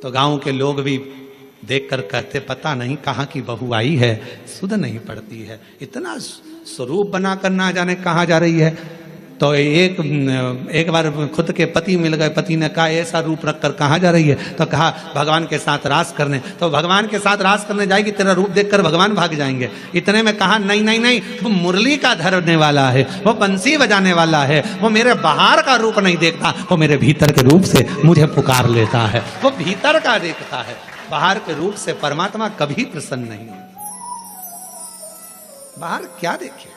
तो गांव के लोग भी देखकर कहते पता नहीं कहाँ की बहू आई है, सुध नहीं पड़ती है, इतना स्वरूप बनाकर ना जाने कहाँ जा रही है। तो एक बार खुद के पति मिल गए, पति ने कहा ऐसा रूप रखकर कहाँ जा रही है, तो कहा भगवान के साथ रास करने। तो भगवान के साथ रास करने जाएगी, तेरा रूप देखकर भगवान भाग जाएंगे। इतने में कहा नहीं नहीं नहीं, वो मुरली का धरने वाला है, वो बंसी बजाने वाला है, वो मेरे बाहर का रूप नहीं देखता, वो मेरे भीतर के रूप से मुझे पुकार लेता है, वो भीतर का देखता है, बाहर के रूप से परमात्मा कभी प्रसन्न नहीं होता। बाहर क्या देखे,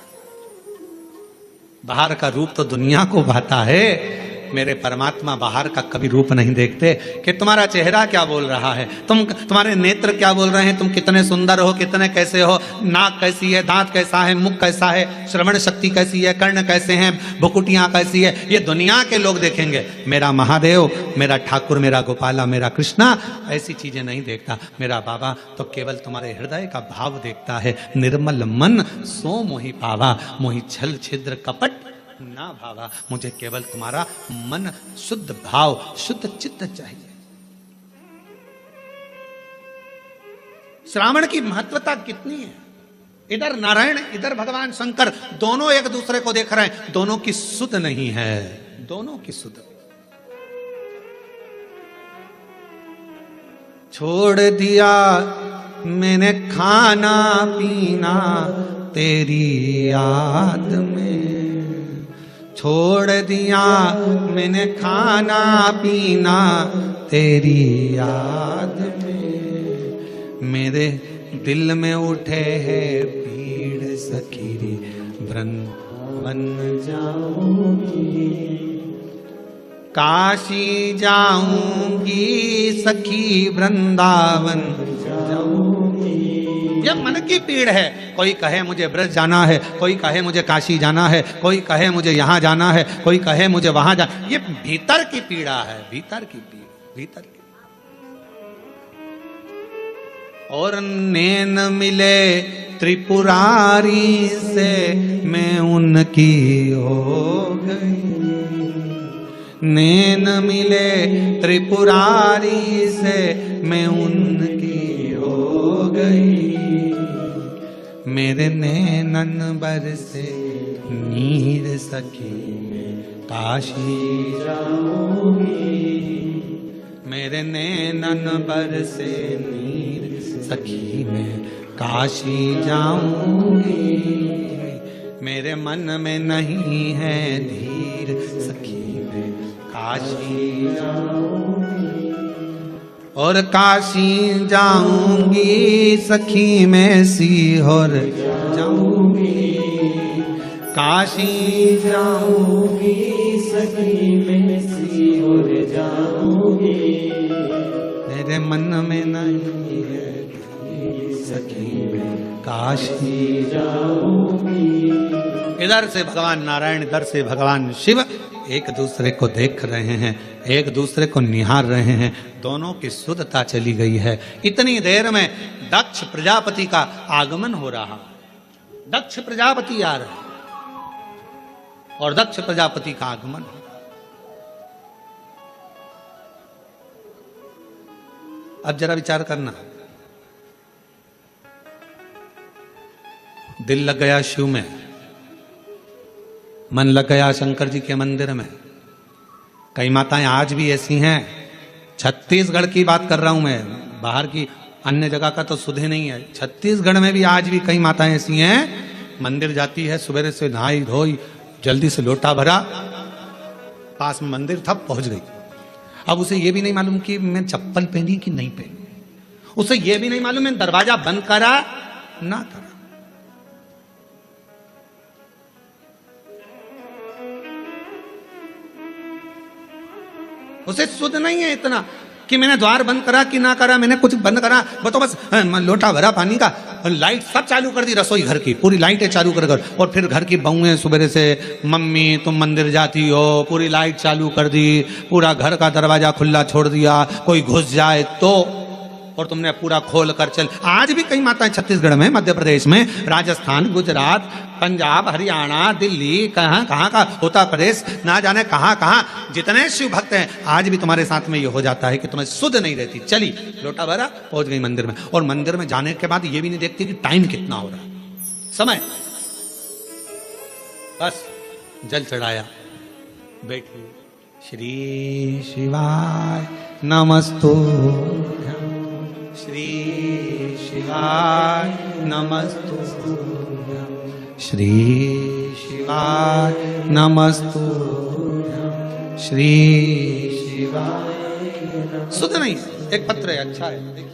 बाहर का रूप तो दुनिया को भाता है, मेरे परमात्मा बाहर का कभी रूप नहीं देखते कि तुम्हारा चेहरा क्या बोल रहा है, तुम्हारे नेत्र क्या बोल रहे हैं, तुम कितने सुंदर हो, कितने कैसे हो, नाक कैसी है, दांत कैसा है, मुख कैसा है, श्रवण शक्ति कैसी है, कर्ण कैसे हैं, भुकुटियां कैसी है, ये दुनिया के लोग देखेंगे। मेरा महादेव, मेरा ठाकुर, मेरा गोपाला, मेरा कृष्णा ऐसी चीजें नहीं देखता। मेरा बाबा तो केवल तुम्हारे हृदय का भाव देखता है। निर्मल मन सो मोहि पावा, मोहि छल छिद्र कपट ना भावा। मुझे केवल तुम्हारा मन शुद्ध भाव, शुद्ध चित्त चाहिए। श्रावण की महत्वता कितनी है, इधर नारायण, इधर भगवान शंकर, दोनों एक दूसरे को देख रहे हैं, दोनों की सुध नहीं है, दोनों की सुध। छोड़ दिया मैंने खाना पीना तेरी याद में, छोड़ दिया मैंने खाना पीना तेरी याद में, मेरे दिल में उठे है पीड़ सखी वृंदावन जाऊंगी, काशी जाऊंगी सखी वृंदावन जाऊंगी। ये मन की पीड़ है। कोई कहे मुझे ब्रज जाना है, कोई कहे मुझे काशी जाना है, कोई कहे मुझे यहाँ जाना है, कोई कहे मुझे वहां जाना। ये भीतर की पीड़ा है, भीतर की पीड़ा, भीतर की। और नैन मिले त्रिपुरारी से मैं उनकी हो गई, नैन मिले त्रिपुरारी से मैं उनकी हो गई, मेरे नैनन बरसे नीर सखी में काशी जाऊंगी, मेरे नैनन बरसे नीर सखी में काशी जाऊंगी, मेरे मन में नहीं है धीर सखी में काशी जाऊंगी, और काशी जाऊंगी सखी में सीहोर जाऊंगी, काशी जाऊंगी सखी में सीहोर जाऊंगी, मेरे मन में नहीं है सखी में काशी जाऊंगी। इधर से भगवान नारायण, इधर से भगवान शिव एक दूसरे को देख रहे हैं, एक दूसरे को निहार रहे हैं, दोनों की शुद्धता चली गई है। इतनी देर में दक्ष प्रजापति का आगमन हो रहा, दक्ष प्रजापति आ रहे और दक्ष प्रजापति का आगमन। अब जरा विचार करना, दिल लग गया शिव में, मन लग गया शंकर जी के मंदिर में। कई माताएं आज भी ऐसी हैं, छत्तीसगढ़ की बात कर रहा हूं मैं, बाहर की अन्य जगह का तो सुधे नहीं है, छत्तीसगढ़ में भी आज भी कई माताएं ऐसी हैं, मंदिर जाती है, सुबह से नहाई धोई, जल्दी से लोटा भरा, पास में मंदिर था, पहुंच गई। अब उसे ये भी नहीं मालूम कि मैं चप्पल पहनी कि नहीं पहनी, उसे ये भी नहीं मालूम मैं दरवाजा बंद करा ना करा। उसे शुद्ध नहीं है इतना कि मैंने द्वार बंद करा कि ना करा, मैंने कुछ बंद करा, वो तो बस लोटा भरा पानी का, लाइट सब चालू कर दी, रसोई घर की पूरी लाइटें चालू कर, और फिर घर की बहुएं सुबह से, मम्मी तुम मंदिर जाती हो, पूरी लाइट चालू कर दी, पूरा घर का दरवाजा खुला छोड़ दिया, कोई घुस जाए तो, और तुमने पूरा खोल कर चल। आज भी कई माताएं छत्तीसगढ़ में, मध्य प्रदेश में, राजस्थान, गुजरात, पंजाब, हरियाणा, दिल्ली, कहाँ कहाँ का, उत्तर प्रदेश, ना जाने कहाँ कहाँ जितने शिव भक्त हैं, आज भी तुम्हारे साथ में ये हो जाता है कि तुम्हें सुध नहीं रहती। चली लोटा भरा, पहुंच गई मंदिर में, और मंदिर में जाने के बाद ये भी नहीं देखती कि टाइम कितना हो रहा है, समय, बस जल चढ़ाया, बैठी, श्री शिवाय नमस्तुभ्यं, श्री शिवाय नमस्तुभ्यं, श्री शिवाय नमस्तुभ्यं, श्री शिवाय। सुध नहीं, एक पत्र है, अच्छा है, देखिए।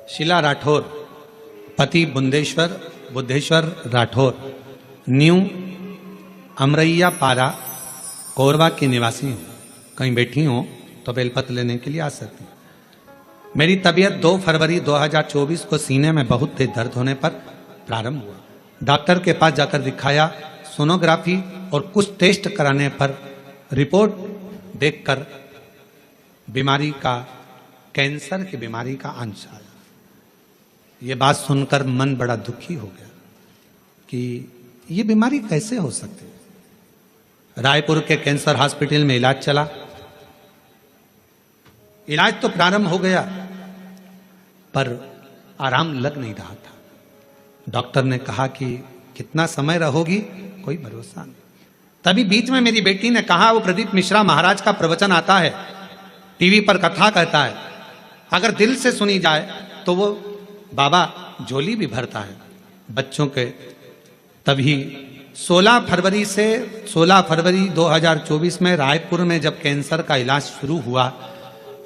शीला राठौर, पति बुद्धेश्वर राठौर, न्यू अमरैया पारा, कोरबा की निवासी हूँ। कहीं बैठी हो तो बेलपत्र लेने के लिए आ सकती हूँ। मेरी तबीयत 2 फरवरी 2024 को सीने में बहुत तेज दर्द होने पर प्रारंभ हुआ। डॉक्टर के पास जाकर दिखाया, सोनोग्राफी और कुछ टेस्ट कराने पर रिपोर्ट देखकर बीमारी का, कैंसर की बीमारी का अंश आया। ये बात सुनकर मन बड़ा दुखी हो गया कि ये बीमारी कैसे हो सकती है। रायपुर के कैंसर हॉस्पिटल में इलाज चला, इलाज तो प्रारंभ हो गया पर आराम लग नहीं रहा था। डॉक्टर ने कहा कि कितना समय रहोगी, कोई भरोसा नहीं। तभी बीच में मेरी बेटी ने कहा, वो प्रदीप मिश्रा महाराज का प्रवचन आता है, टीवी पर कथा कहता है, अगर दिल से सुनी जाए तो वो बाबा झोली भी भरता है बच्चों के। तभी 16 फरवरी 2024 में रायपुर में जब कैंसर का इलाज शुरू हुआ,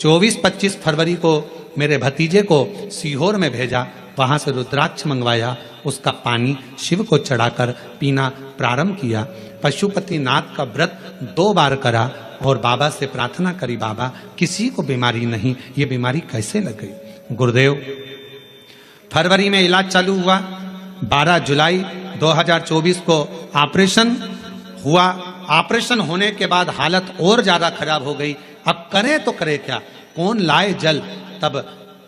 24-25 फरवरी को मेरे भतीजे को सीहोर में भेजा, वहां से रुद्राक्ष मंगवाया, उसका पानी शिव को चढ़ाकर पीना प्रारंभ किया। पशुपतिनाथ का व्रत 2 बार करा और बाबा से प्रार्थना करी, बाबा किसी को बीमारी नहीं, ये बीमारी कैसे लग गई। गुरुदेव, फरवरी में इलाज चालू हुआ, 12 जुलाई 2024 को ऑपरेशन हुआ। ऑपरेशन होने के बाद हालत और ज्यादा खराब हो गई। अब करें तो करें क्या, कौन लाए जल। तब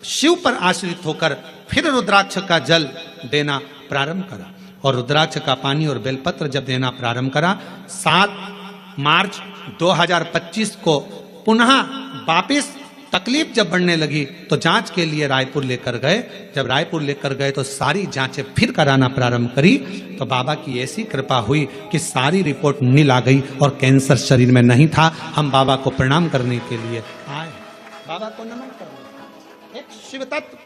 शिव पर आश्रित होकर फिर रुद्राक्ष का जल देना प्रारंभ करा, और रुद्राक्ष का पानी और बेलपत्र जब देना प्रारंभ करा, 7 मार्च 2025 को पुनः वापिस तकलीफ जब बढ़ने लगी तो जांच के लिए रायपुर लेकर गए। जब रायपुर लेकर गए तो सारी जांचें फिर कराना प्रारंभ करी, तो बाबा की ऐसी कृपा हुई कि सारी रिपोर्ट नील आ गई और कैंसर शरीर में नहीं था। हम बाबा को प्रणाम करने के लिए आए, बाबा को नमन करने। एक शिव तत्व,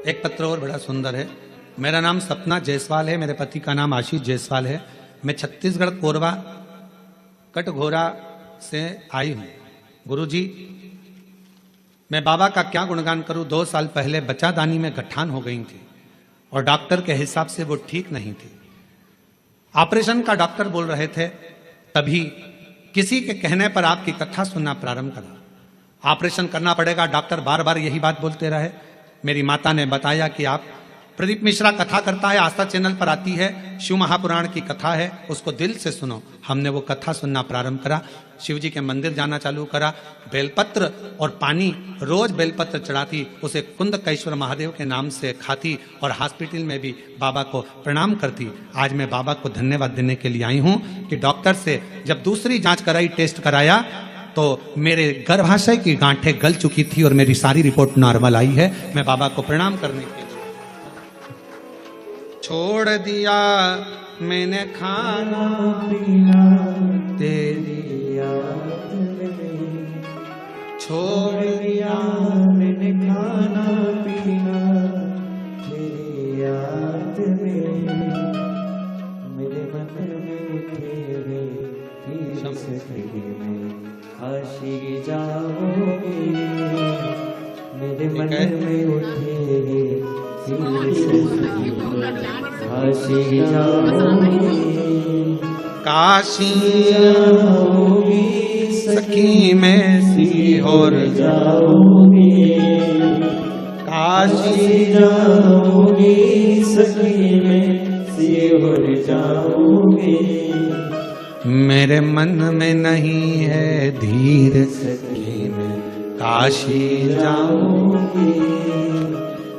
एक पत्र और बड़ा सुंदर है। मेरा नाम सपना जायसवाल है, मेरे पति का नाम आशीष जायसवाल है। मैं छत्तीसगढ़ कोरबा कटघोरा से आई हूँ। गुरुजी, मैं बाबा का क्या गुणगान करूँ। 2 साल पहले बच्चादानी में गठान हो गई थी और डॉक्टर के हिसाब से वो ठीक नहीं थी। ऑपरेशन का डॉक्टर बोल रहे थे, तभी किसी के कहने पर आपकी कथा सुनना प्रारंभ करा। ऑपरेशन करना पड़ेगा, डॉक्टर बार बार यही बात बोलते रहे। मेरी माता ने बताया कि आप प्रदीप मिश्रा कथा करता है, आस्था चैनल पर आती है, शिव महापुराण की कथा है, उसको दिल से सुनो। हमने वो कथा सुनना प्रारंभ करा, शिव जी के मंदिर जाना चालू करा, बेलपत्र और पानी रोज बेलपत्र चढ़ाती, उसे कुंदकेश्वर महादेव के नाम से खाती और हॉस्पिटल में भी बाबा को प्रणाम करती। आज मैं बाबा को धन्यवाद देने के लिए आई हूँ कि डॉक्टर से जब दूसरी जांच कराई, टेस्ट कराया, तो मेरे गर्भाशय की गांठें गल चुकी थी और मेरी सारी रिपोर्ट नॉर्मल आई है। मैं बाबा को प्रणाम करने के लिए छोड़ दिया मैंने खाना पीना तेरी याद में, छोड़ दिया मैंने खाना पीना तेरी याद में, मेरे मन में तेरे सखी में काशी जाओगे, मेरे मन में उठे काशी जाओगे, काशी जाओगी सखी में सीहोर जाओगे, काशी जाओगी सखी में सीहोर जाओगे, मेरे मन में नहीं है धीर सखी में काशी जाओगी,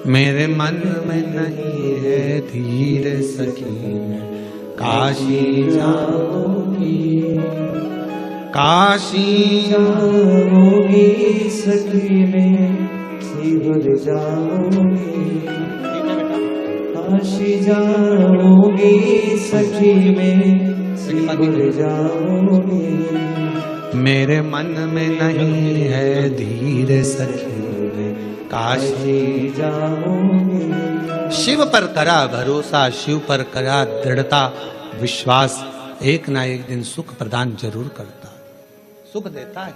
मेरे मन में नहीं है धीर सखी में काशी जाओगी, काशी जाओगी सखी में सीहोर जाओगी, काशी जाओगी सखी में सीहोर जाओगी, मेरे मन में नहीं है धीर सखी में काशी जाओगी। शिव पर करा भरोसा, शिव पर करा दृढ़ता, विश्वास एक ना एक दिन सुख प्रदान जरूर करता, सुख देता है।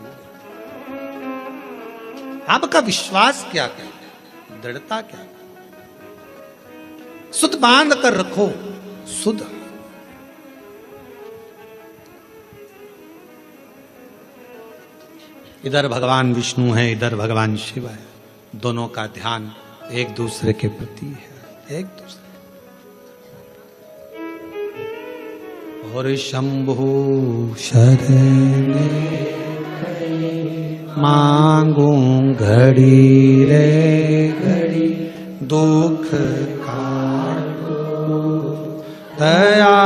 आपका विश्वास क्या कहता है, दृढ़ता क्या कहता? सुध बांध कर रखो, सुध। इधर भगवान विष्णु है, इधर भगवान शिव है, दोनों का ध्यान एक दूसरे के प्रति है, एक दूसरे। और शंभु शरण मांगू घड़ी रे घड़ी, दुख काटो दया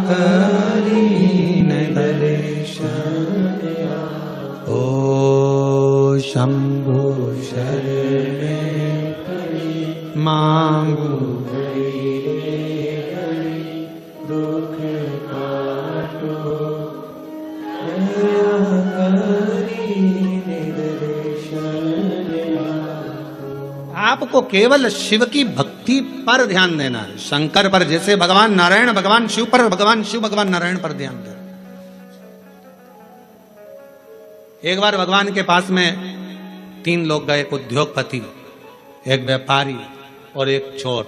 करीन दर्शन। ओ शंभु शरण मांगू दुख काटो आपको केवल शिव की भक्ति पर ध्यान देना है, शंकर पर जैसे भगवान नारायण भगवान शिव पर, भगवान शिव भगवान नारायण पर ध्यान देना। एक बार भगवान के पास में 3 लोग गए, एक उद्योगपति, एक व्यापारी और एक चोर।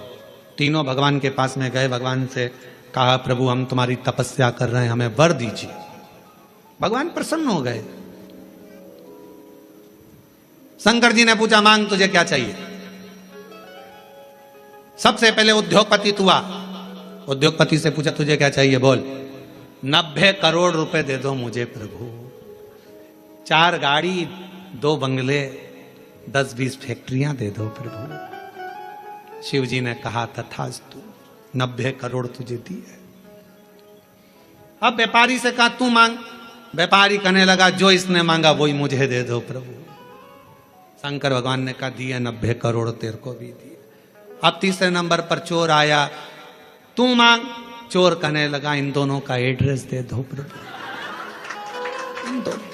तीनों भगवान के पास में गए, भगवान से कहा प्रभु हम तुम्हारी तपस्या कर रहे हैं, हमें वर दीजिए। भगवान प्रसन्न हो गए। शंकर जी ने पूछा मांग तुझे क्या चाहिए। सबसे पहले उद्योगपति तू आ। उद्योगपति से पूछा तुझे क्या चाहिए, बोल। 90 करोड़ रुपए दे दो मुझे प्रभु, 4 गाड़ी, 2 बंगले, 10-20 फैक्ट्रियां दे दो प्रभु। शिव जी ने कहा तथास्तु, 90 करोड़ तुझे दिए। अब व्यापारी से कहा तू मांग। व्यापारी कहने लगा जो इसने मांगा वही मुझे दे दो प्रभु। शंकर भगवान ने कहा दिए 90 करोड़ तेरे को भी दिए। अब तीसरे नंबर पर चोर आया, तू मांग। चोर कहने लगा इन दोनों का एड्रेस दे दो प्रभु, इन दोनों।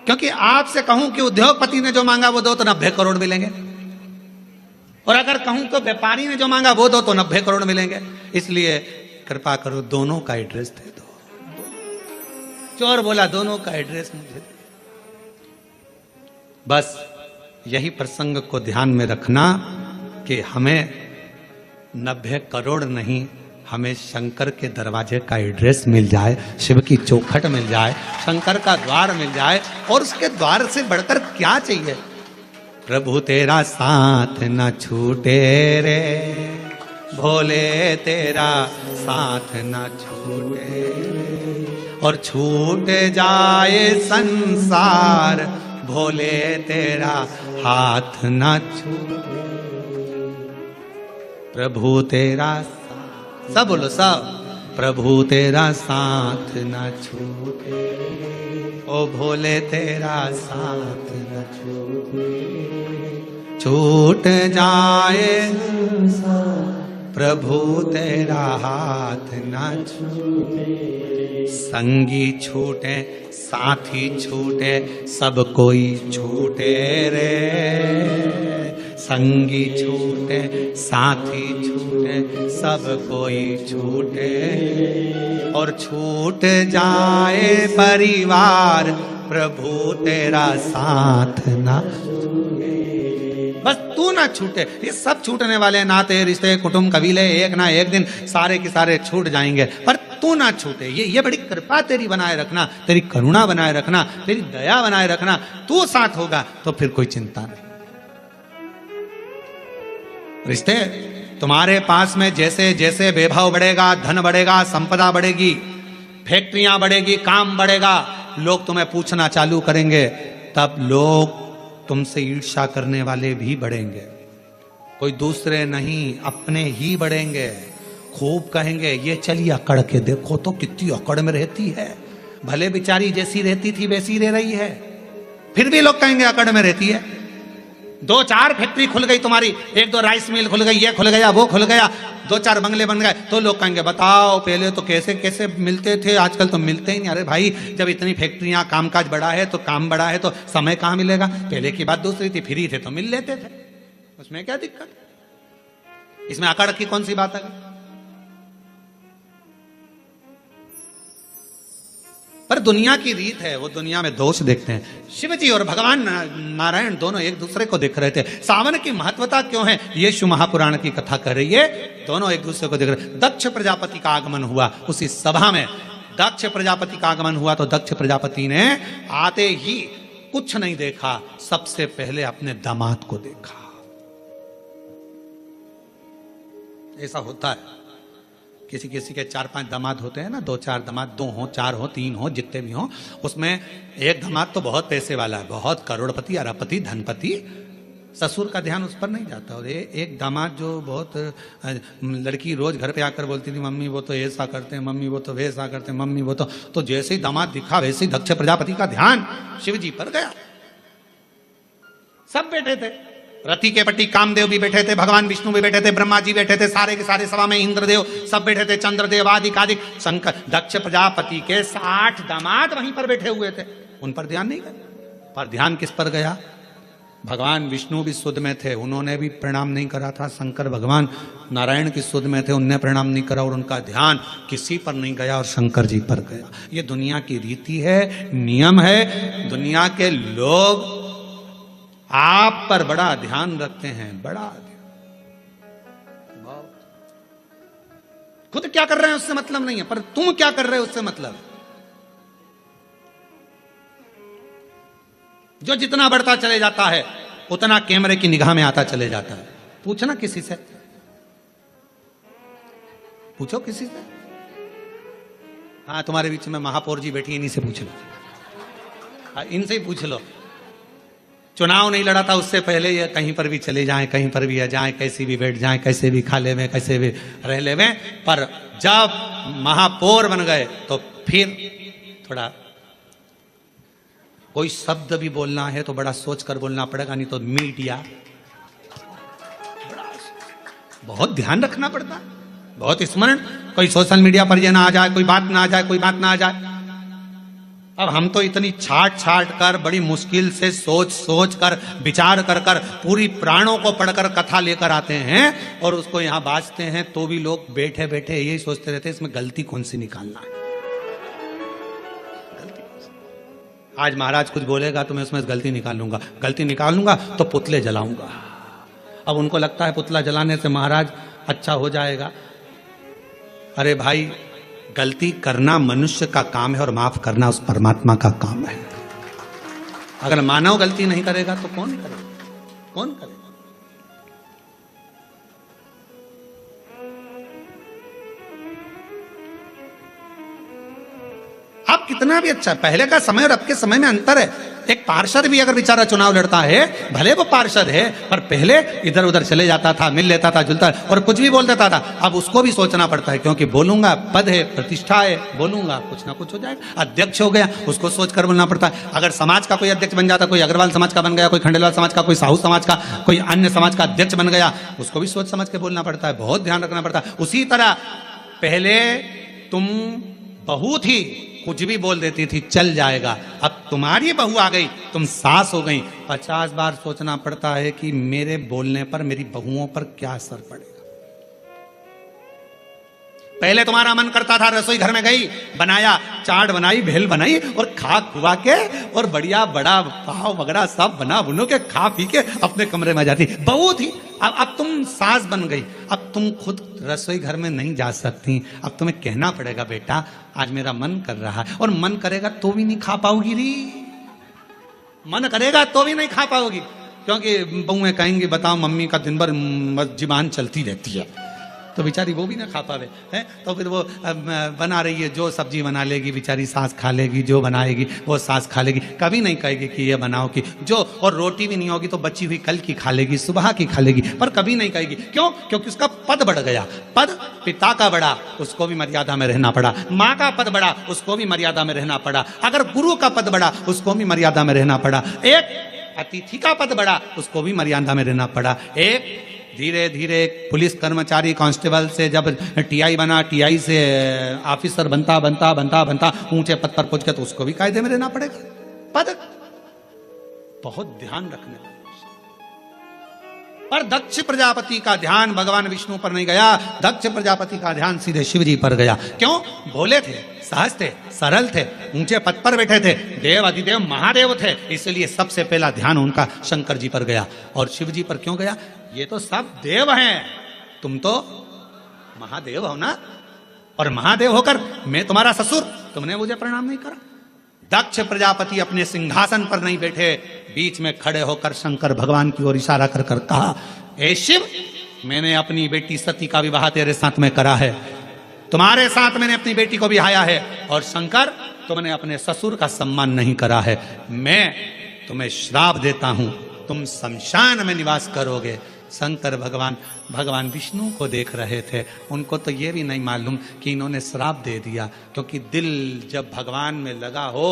क्योंकि आपसे कहूं कि उद्योगपति ने जो मांगा वो दो तो 90 करोड़ मिलेंगे, और अगर कहूं तो व्यापारी ने जो मांगा वो दो तो 90 करोड़ मिलेंगे। इसलिए कृपा करो दोनों का एड्रेस दे दो। चोर बोला दोनों का एड्रेस मुझे दे। बस यही प्रसंग को ध्यान में रखना कि हमें 90 करोड़ नहीं, हमें शंकर के दरवाजे का एड्रेस मिल जाए, शिव की चौखट मिल जाए, शंकर का द्वार मिल जाए, और उसके द्वार से बढ़कर क्या चाहिए। प्रभु तेरा साथ न छूटे रे भोले, तेरा साथ न छूटे, और छूट जाए संसार भोले तेरा हाथ न छूटे। प्रभु तेरा, सब बोलो सब, प्रभु तेरा साथ न छूटे, ओ भोले तेरा साथ न छूटे, छूट जाए प्रभु तेरा हाथ न छूटे। संगी छूटे साथी छूटे सब कोई छूटे रे, संगी छूटे साथी छूटे सब कोई छूटे और छूट जाए परिवार प्रभु तेरा साथ ना बस तू ना छूटे। ये सब छूटने वाले नाते रिश्ते कुटुंब कबीले एक ना एक दिन सारे के सारे छूट जाएंगे, पर तू ना छूटे। ये बड़ी कृपा तेरी बनाए रखना, तेरी करुणा बनाए रखना, तेरी दया बनाए रखना। तू साथ होगा तो फिर कोई चिंता नहीं। रिश्ते तुम्हारे पास में जैसे जैसे वैभव बढ़ेगा, धन बढ़ेगा, संपदा बढ़ेगी, फैक्ट्रियां बढ़ेगी, काम बढ़ेगा, लोग तुम्हें पूछना चालू करेंगे, तब लोग तुमसे ईर्ष्या करने वाले भी बढ़ेंगे। कोई दूसरे नहीं, अपने ही बढ़ेंगे। खूब कहेंगे ये चलिए अकड़ के देखो तो कितनी अकड़ में रहती है, भले बेचारी जैसी रहती थी वैसी रह रही है, फिर भी लोग कहेंगे अकड़ में रहती है। 2-4 फैक्ट्री खुल गई तुम्हारी, 1-2 राइस मिल खुल गई, ये खुल गया वो खुल गया, 2-4 बंगले बन गए, तो लोग कहेंगे बताओ पहले तो कैसे कैसे मिलते थे, आजकल तो मिलते ही नहीं। अरे भाई जब इतनी फैक्ट्रियां कामकाज बढ़ा है तो काम बढ़ा है तो समय कहाँ मिलेगा। पहले की बात दूसरी थी, फ्री थे तो मिल लेते थे, उसमें क्या दिक्कत, इसमें अकड़ की कौन सी बात है। पर दुनिया की रीत है, वो दुनिया में दोष देखते हैं। शिव जी और भगवान नारायण दोनों एक दूसरे को देख रहे थे। सावन की महत्वता क्यों है, ये शिव महापुराण की कथा कर रही है। दोनों एक दूसरे को देख रहे। दक्ष प्रजापति का आगमन हुआ उसी सभा में, दक्ष प्रजापति का आगमन हुआ तो दक्ष प्रजापति ने आते ही कुछ नहीं देखा, सबसे पहले अपने दामाद को देखा। ऐसा होता है, किसी किसी के 4-5 दामाद होते हैं ना, 2-4 दामाद, 2 हो 4 हो 3 हो जितने भी हो, उसमें एक दामाद तो बहुत पैसे वाला है, बहुत करोड़पति अरबपति धनपति, ससुर का ध्यान उस पर नहीं जाता। और एक दामाद जो बहुत, लड़की रोज घर पे आकर बोलती थी मम्मी वो तो ऐसा करते हैं, मम्मी वो तो वैसा करते हैं, मम्मी वो तो जैसे ही दामाद दिखा वैसे ही दक्ष प्रजापति का ध्यान शिव जी पर गया। सब बैठे थे, रति के पट्टी कामदेव भी बैठे थे, भगवान विष्णु भी बैठे थे, ब्रह्मा जी बैठे थे, सारे के सारे सभा में इंद्रदेव सब बैठे थे, चंद्रदेव आदि शंकर, दक्ष प्रजापति के 60 दामाद वहीं पर बैठे हुए थे। उन पर ध्यान नहीं गया, पर ध्यान किस पर गया, भगवान विष्णु भी सुध में थे, उन्होंने भी प्रणाम नहीं करा था। शंकर भगवान नारायण की सुध में थे, उनने प्रणाम नहीं करा, और उनका ध्यान किसी पर नहीं गया और शंकर जी पर गया। ये दुनिया की रीति है, नियम है। दुनिया के लोग आप पर बड़ा ध्यान रखते हैं, बड़ा खुद क्या कर रहे हैं उससे मतलब नहीं है, पर तुम क्या कर रहे हो उससे मतलब। जो जितना बढ़ता चले जाता है उतना कैमरे की निगाह में आता चले जाता है। पूछना किसी से, पूछो किसी से। हाँ तुम्हारे बीच में महापौर जी बैठी, इन्हीं से पूछ लो, हाँ इनसे ही पूछ लो। चुनाव नहीं लड़ा था उससे पहले ये कहीं पर भी चले जाएं, कहीं पर भी आ जाएं, कैसे भी बैठ जाएं, कैसे भी खा ले में, कैसे भी रह ले में, पर जब महापौर बन गए तो फिर थोड़ा कोई शब्द भी बोलना है तो बड़ा सोच कर बोलना पड़ेगा, नहीं तो मीडिया बहुत ध्यान रखना पड़ता है, बहुत स्मरण। कोई सोशल मीडिया पर ये ना आ जाए, कोई बात ना आ जाए, कोई बात ना आ जाए। अब हम तो इतनी छाट कर बड़ी मुश्किल से सोच कर विचार कर पूरी प्राणों को पढ़कर कथा लेकर आते हैं और उसको यहाँ बाजते हैं, तो भी लोग बैठे बैठे यही सोचते रहते हैं इसमें गलती कौन सी निकालना है। आज महाराज कुछ बोलेगा तो मैं उसमें गलती निकालूंगा तो पुतले जलाऊंगा। अब उनको लगता है पुतला जलाने से महाराज अच्छा हो जाएगा। अरे भाई, गलती करना मनुष्य का काम है और माफ करना उस परमात्मा का काम है। अगर मानव गलती नहीं करेगा तो कौन करेगा? आप कितना भी अच्छा, पहले का समय और अब के समय में अंतर है। एक पार्षद भी अगर बेचारा चुनाव लड़ता है, भले वो पार्षद है, पर पहले इधर उधर चले जाता था, मिल लेता था, जुलता और कुछ भी बोल देता था। अब उसको भी सोचना पड़ता है, क्योंकि बोलूंगा पद है, प्रतिष्ठा है, बोलूंगा कुछ ना कुछ हो जाएगा। अध्यक्ष हो गया, उसको सोचकर बोलना पड़ता है। अगर समाज का कोई अध्यक्ष बन जाता, कोई अग्रवाल समाज का बन गया, कोई खंडेलवाल समाज का, कोई साहू समाज का, कोई अन्य समाज का अध्यक्ष बन गया, उसको भी सोच समझ के बोलना पड़ता है, बहुत ध्यान रखना पड़ता है। उसी तरह पहले तुम बहू थी, कुछ भी बोल देती थी चल जाएगा। अब तुम्हारी बहू आ गई, तुम सास हो गई, 50 बार सोचना पड़ता है कि मेरे बोलने पर मेरी बहुओं पर क्या असर पड़ेगा। पहले तुम्हारा मन करता था, रसोई घर में गई, बनाया, चाट बनाई, भेल बनाई और खा खुआ के और बढ़िया बड़ा पाव वगैरह सब बना बुनो के खा पी के अपने कमरे में जाती। बहू थी, अब तुम सास बन गई, अब तुम खुद रसोई घर में नहीं जा सकती। अब तुम्हें कहना पड़ेगा बेटा आज मेरा मन कर रहा है, और मन करेगा तो भी नहीं खा पाओगी री, मन करेगा तो भी नहीं खा पाओगी, क्योंकि बहुएं कहेंगी बताओ मम्मी का दिन भर जुबान चलती रहती है, तो बेचारी वो भी ना खा पावे है। तो फिर वो बना रही है, जो सब्जी बना लेगी बेचारी सास खा लेगी, जो बनाएगी वो सास खा लेगी, कभी नहीं कहेगी कि ये बनाओ कि जो, और रोटी भी नहीं होगी तो बची हुई कल की खा लेगी, सुबह की खा लेगी, पर कभी नहीं कहेगी। क्यों? क्योंकि उसका पद बढ़ गया। पद पिता का बढ़ा, उसको भी मर्यादा में रहना पड़ा। माँ का पद बढ़ा, उसको भी मर्यादा में रहना पड़ा। अगर गुरु का पद बढ़ा, उसको भी मर्यादा में रहना पड़ा। एक अतिथि का पद बढ़ा, उसको भी मर्यादा में रहना पड़ा। एक धीरे धीरे पुलिस कर्मचारी कांस्टेबल से जब टीआई बना, टीआई से ऑफिसर बनता बनता बनता बनता ऊंचे पद पर पहुंच गया, तो उसको भी कायदे में रहना पड़ेगा। पद बहुत ध्यान रखने वाला। पर दक्ष प्रजापति का ध्यान भगवान विष्णु पर नहीं गया, दक्ष प्रजापति का ध्यान सीधे शिव जी पर गया। क्यों? भोले थे, सहज थे, सरल थे, ऊंचे पद पर बैठे थे, देव अधिदेव महादेव थे, इसलिए सबसे पहला ध्यान उनका शंकर जी पर गया। और शिव जी पर क्यों गया? ये तो सब देव हैं, तुम तो महादेव हो ना, और महादेव होकर मैं तुम्हारा ससुर, तुमने मुझे प्रणाम नहीं करा। दक्ष प्रजापति अपने सिंहासन पर नहीं बैठे, बीच में खड़े होकर शंकर भगवान की ओर इशारा कर कर कहा, ए शिव, मैंने अपनी बेटी सती का विवाह तेरे साथ में करा है, तुम्हारे साथ मैंने अपनी बेटी को बिहाया है, और शंकर तुमने अपने ससुर का सम्मान नहीं करा है, मैं तुम्हें श्राप देता हूं, तुम शमशान में निवास करोगे। शंकर भगवान विष्णु को देख रहे थे, उनको तो ये भी नहीं मालूम कि इन्होंने श्राप दे दिया, क्योंकि दिल जब भगवान में लगा हो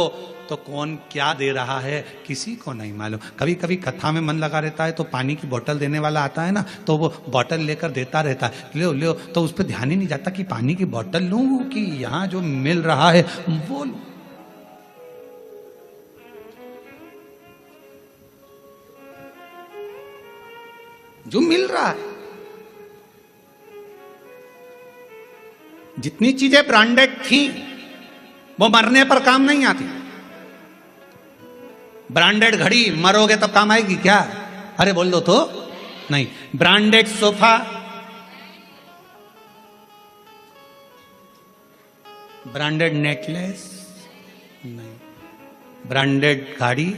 तो कौन क्या दे रहा है किसी को नहीं मालूम। कभी कभी कथा में मन लगा रहता है तो पानी की बोतल देने वाला आता है ना, तो वो बोतल लेकर देता रहता है, लो लो, तो उस पर ध्यान ही नहीं जाता कि पानी की बोतल लूं कि यहाँ जो मिल रहा है वो लूं। जो मिल रहा है, जितनी चीजें ब्रांडेड थी वो मरने पर काम नहीं आती। ब्रांडेड घड़ी मरोगे तब काम आएगी क्या? अरे बोल दो तो नहीं। ब्रांडेड सोफा, ब्रांडेड नेकलेस नहीं, ब्रांडेड गाड़ी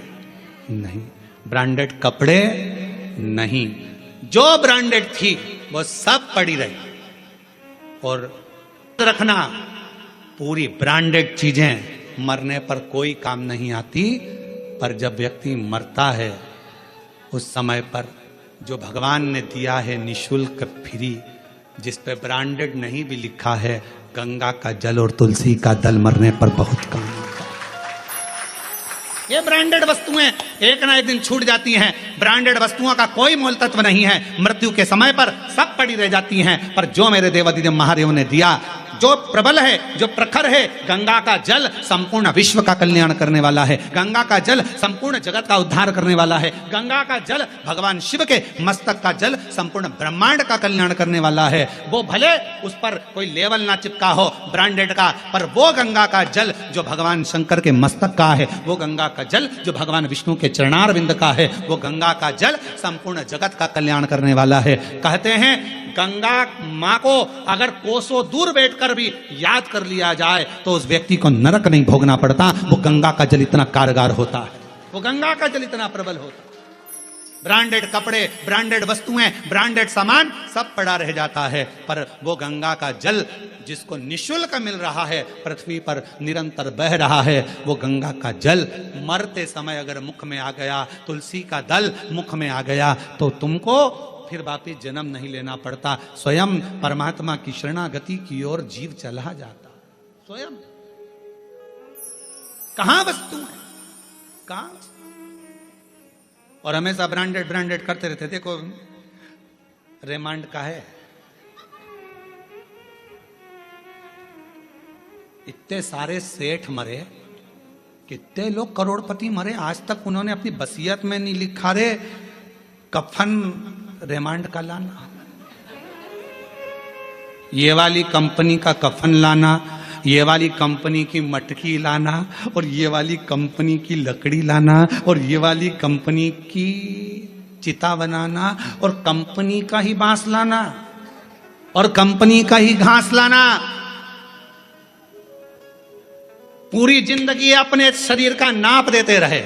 नहीं, ब्रांडेड कपड़े नहीं, जो ब्रांडेड थी वो सब पड़ी रही। और रखना, पूरी ब्रांडेड चीजें मरने पर कोई काम नहीं आती, पर जब व्यक्ति मरता है उस समय पर जो भगवान ने दिया है निशुल्क फ्री, जिस पे ब्रांडेड नहीं भी लिखा है, गंगा का जल और तुलसी का दल मरने पर बहुत काम आता है। ये ब्रांडेड वस्तुएं एक ना एक दिन छूट जाती हैं, ब्रांडेड वस्तुओं का कोई मोल तत्व नहीं है, मृत्यु के समय पर सब पड़ी रह जाती हैं। पर जो मेरे देवाधिदेव महादेव ने दिया, जो प्रबल है, जो प्रखर है, गंगा का जल संपूर्ण विश्व का कल्याण करने वाला है, गंगा का जल संपूर्ण जगत का उद्धार करने वाला है, गंगा का जल भगवान शिव के मस्तक का जल संपूर्ण ब्रह्मांड का कल्याण करने वाला है। वो भले उस पर कोई लेवल ना चिपका हो ब्रांडेड का, पर वो गंगा का जल जो भगवान शंकर के मस्तक का है, वो गंगा का जल जो भगवान विष्णु के चरणारविंद का है, वो गंगा का जल संपूर्ण जगत का कल्याण करने वाला है। कहते हैं गंगा माँ को अगर कोसों दूर बैठकर भी याद कर लिया जाए तो उस व्यक्ति को नरक नहीं भोगना पड़ता। वो गंगा का जल इतना कारगर होता है, वो गंगा का जल इतना प्रबल होता है। ब्रांडेड कपड़े, ब्रांडेड वस्तुएं, ब्रांडेड सामान सब पड़ा रह जाता है, पर वो गंगा का जल जिसको निशुल्क मिल रहा है, पृथ्वी पर निरंतर बह रहा है, वो गंगा का जल मरते समय अगर मुख में आ गया, तुलसी का दल मुख में आ गया, तो तुमको फिर वापिस जन्म नहीं लेना पड़ता। स्वयं परमात्मा की शरणागति की ओर जीव चला जाता। स्वयं कहां वस्तु है, कहां? और हमेशा ब्रांडेड ब्रांडेड करते रहते। देखो रेमांड का है, इतने सारे सेठ मरे, कितने लोग करोड़पति मरे, आज तक उन्होंने अपनी वसीयत में नहीं लिखा रे कफन रेमांड का लाना, ये वाली कंपनी का कफन लाना, ये वाली कंपनी की मटकी लाना, और ये वाली कंपनी की लकड़ी लाना, और ये वाली कंपनी की चिता बनाना, और कंपनी का ही बांस लाना, और कंपनी का ही घास लाना। पूरी जिंदगी अपने शरीर का नाप देते रहे,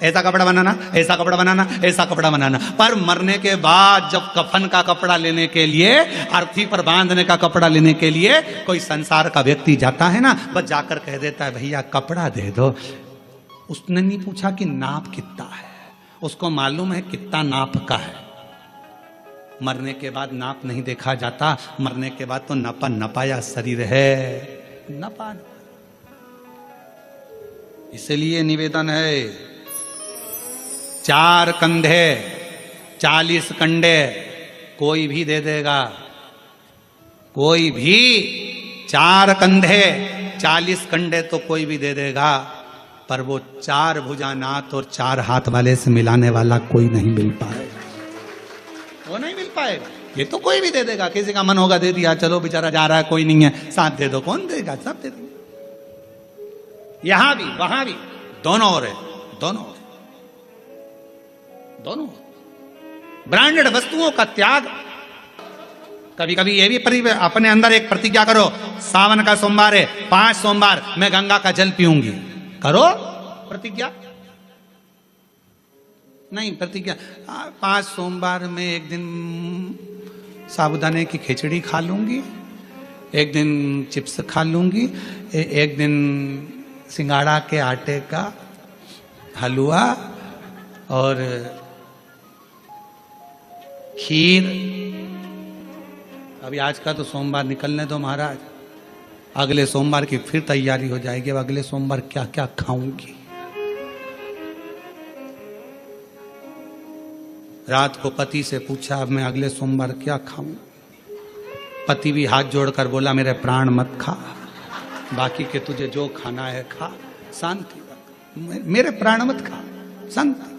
ऐसा कपड़ा बनाना, ऐसा कपड़ा बनाना, ऐसा कपड़ा बनाना, पर मरने के बाद जब कफन का कपड़ा लेने के लिए, अर्थी पर बांधने का कपड़ा लेने के लिए कोई संसार का व्यक्ति जाता है ना, बस जाकर कह देता है भैया कपड़ा दे दो। उसने नहीं पूछा कि नाप कितना है, उसको मालूम है कितना नाप का है। मरने के बाद नाप नहीं देखा जाता, मरने के बाद तो नपा नपाया शरीर है, नपा। इसलिए निवेदन है, 4 कंधे 40 कंडे कोई भी दे देगा, कोई भी 4 कंधे 40 कंडे तो कोई भी दे देगा, पर वो 4 भुजानाथ और 4 हाथ वाले से मिलाने वाला कोई नहीं मिल पाएगा, वो नहीं मिल पाएगा। ये तो कोई भी दे देगा, किसी का मन होगा दे दिया, चलो बेचारा जा रहा है कोई नहीं है साथ दे दो, कौन देगा, सब दे देंगे। यहां भी वहां भी दोनों ओर है, दोनों दोनों ब्रांडेड वस्तुओं का त्याग। कभी कभी ये भी अपने अंदर एक प्रतिज्ञा करो, सावन का सोमवार है, 5 सोमवार मैं गंगा का जल पीऊंगी, करो प्रतिज्ञा। नहीं प्रतिज्ञा, 5 सोमवार में एक दिन साबूदाने की खिचड़ी खा लूंगी, एक दिन चिप्स खा लूंगी, एक दिन सिंगाड़ा के आटे का हलवा और खीर। अभी आज का तो सोमवार निकलने दो महाराज, अगले सोमवार की फिर तैयारी हो जाएगी, अब अगले सोमवार क्या क्या खाऊंगी। रात को पति से पूछा अब मैं अगले सोमवार क्या खाऊं। पति भी हाथ जोड़कर बोला मेरे प्राण मत खा, बाकी के तुझे जो खाना है खा, शांति रख, मेरे प्राण मत खा, शांति।